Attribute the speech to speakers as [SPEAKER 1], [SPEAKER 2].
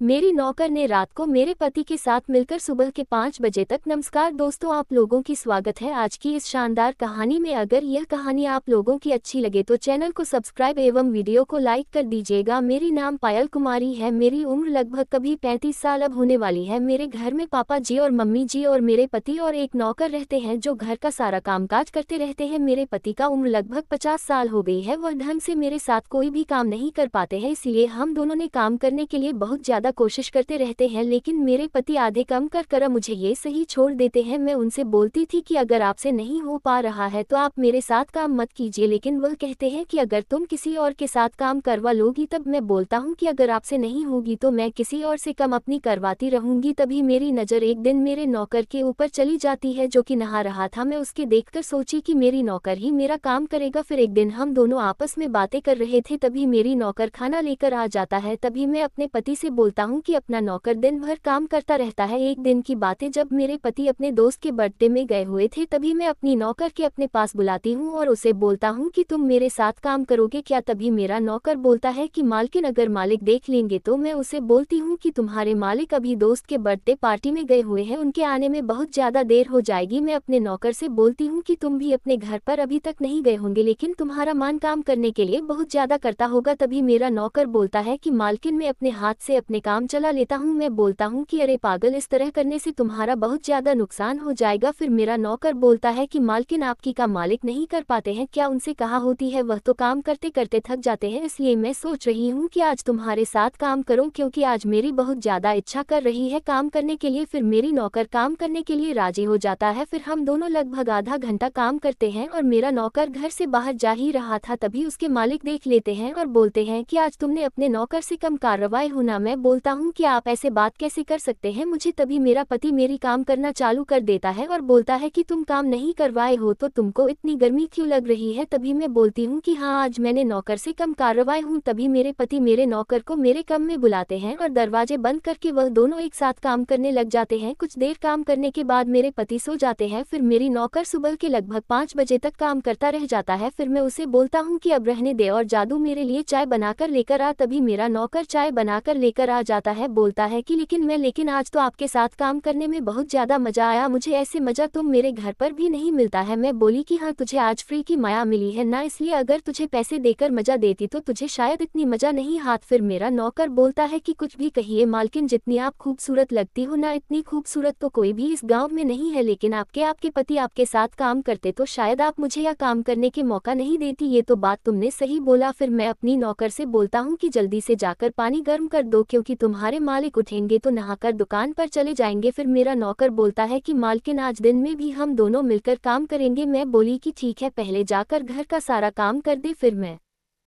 [SPEAKER 1] मेरी नौकर ने रात को मेरे पति के साथ मिलकर सुबह के 5 बजे तक। नमस्कार दोस्तों, आप लोगों की स्वागत है आज की इस शानदार कहानी में। अगर यह कहानी आप लोगों की अच्छी लगे तो चैनल को सब्सक्राइब एवं वीडियो को लाइक कर दीजिएगा। मेरी नाम पायल कुमारी है। मेरी उम्र लगभग कभी 35 साल अब होने वाली है। मेरे घर में पापा जी और मम्मी जी और मेरे पति और एक नौकर रहते हैं जो घर का सारा कामकाज करते रहते हैं। मेरे पति का उम्र लगभग 50 साल हो गई है। वह ढंग से मेरे साथ कोई भी काम नहीं कर पाते हैं, इसलिए हम दोनों ने काम करने के लिए बहुत ज्यादा कोशिश करते रहते हैं, लेकिन मेरे पति आधे कम कर मुझे ये सही छोड़ देते हैं। मैं उनसे बोलती थी कि अगर आपसे नहीं हो पा रहा है तो आप मेरे साथ काम मत कीजिए, लेकिन वह कहते हैं कि अगर तुम किसी और के साथ काम करवा लोगी। तब मैं बोलता हूँ कि अगर आपसे नहीं होगी तो मैं किसी और से कम अपनी करवाती रहूंगी। तभी मेरी नज़र एक दिन मेरे नौकर के ऊपर चली जाती है जो कि नहा रहा था। मैं उसके देखकर सोची कि मेरी नौकर ही मेरा काम करेगा। फिर एक दिन हम दोनों आपस में बातें कर रहे थे, तभी मेरी नौकर खाना लेकर आ जाता है। तभी मैं अपने पति से बोलता हूँ कि अपना नौकर दिन भर काम करता रहता है। एक दिन की बात है, जब मेरे पति अपने दोस्त के बर्थडे में गए हुए थे, तभी मैं अपनी नौकर के अपने पास बुलाती हूँ और उसे बोलता हूँ कि तुम मेरे साथ काम करोगे क्या। तभी मेरा नौकर बोलता है कि मालकिन अगर मालिक देख लेंगे तो। मैं उसे बोलती हूँ कि तुम्हारे मालिक अभी दोस्त के बर्थडे पार्टी में गए हुए हैं, उनके आने में बहुत ज्यादा देर हो जाएगी। मैं अपने नौकर से बोलती हूँ कि तुम भी अपने घर पर अभी तक नहीं गए होंगे, लेकिन तुम्हारा मान काम करने के लिए बहुत ज्यादा करता होगा। तभी मेरा नौकर बोलता है कि मालकिन मैं अपने हाथ से अपने काम चला लेता हूँ। मैं बोलता हूँ कि अरे पागल, इस तरह करने से तुम्हारा बहुत ज्यादा नुकसान हो जाएगा। फिर मेरा नौकर बोलता है कि मालकिन आपकी का मालिक नहीं कर पाते हैं क्या, उनसे कहा होती है, वह तो काम करते करते थक जाते हैं। इसलिए मैं सोच रही हूँ कि आज तुम्हारे साथ काम करूँ, क्योंकि आज मेरी बहुत ज्यादा इच्छा कर रही है काम करने के लिए। फिर मेरी नौकर काम करने के लिए राजी हो जाता है। फिर हम दोनों लगभग आधा घंटा काम करते हैं और मेरा नौकर घर से बाहर जा ही रहा था, तभी उसके मालिक देख लेते हैं और बोलते हैं कि आज तुमने अपने नौकर से कम कार्रवाई होना। मैं बोलता हूँ कि आप ऐसे बात कैसे कर सकते हैं मुझे। तभी मेरा पति मेरी काम करना चालू कर देता है और बोलता है कि तुम काम नहीं करवाए हो तो तुमको इतनी गर्मी क्यों लग रही है। तभी मैं बोलती हूँ कि हाँ, आज मैंने नौकर से कम कार्रवाई हूँ। तभी मेरे पति मेरे नौकर को मेरे कम में बुलाते हैं और दरवाजे बंद करके वह दोनों एक साथ काम करने लग जाते हैं। कुछ देर काम करने के बाद मेरे पति सो जाते हैं। फिर मेरी नौकर सुबह के लगभग 5 बजे तक काम करता रह जाता है। फिर मैं उसे बोलता हूँ कि अब रहने दे और जादू मेरे लिए चाय बनाकर लेकर आ। तभी मेरा नौकर चाय बनाकर लेकर आ जाता है। बोलता है कि लेकिन आज तो आपके साथ काम करने में बहुत ज्यादा मजा आया, मुझे ऐसे मजा तो मेरे घर पर भी नहीं मिलता है। मैं बोली कि हाँ, तुझे आज फ्री की माया मिली है ना, इसलिए अगर तुझे पैसे देकर मजा देती तो तुझे शायद इतनी मजा नहीं हाथ। फिर मेरा नौकर बोलता है कि कुछ भी कहिए मालकिन, जितनी आप खूबसूरत लगती हो ना, इतनी खूबसूरत तो कोई भी इस गाँव में नहीं है, लेकिन आपके पति आपके साथ काम करते तो शायद आप मुझे यह काम करने के मौका नहीं देती। ये तो बात तुमने सही बोला। फिर मैं अपनी नौकर से बोलता हूँ कि जल्दी से जाकर पानी गर्म कर दो, क्योंकि तुम्हारे मालिक उठेंगे तो नहाकर दुकान पर चले जाएंगे। फिर मेरा नौकर बोलता है कि मालकिन आज दिन में भी हम दोनों मिलकर काम करेंगे। मैं बोली कि ठीक है, पहले जाकर घर का सारा काम कर दे, फिर मैं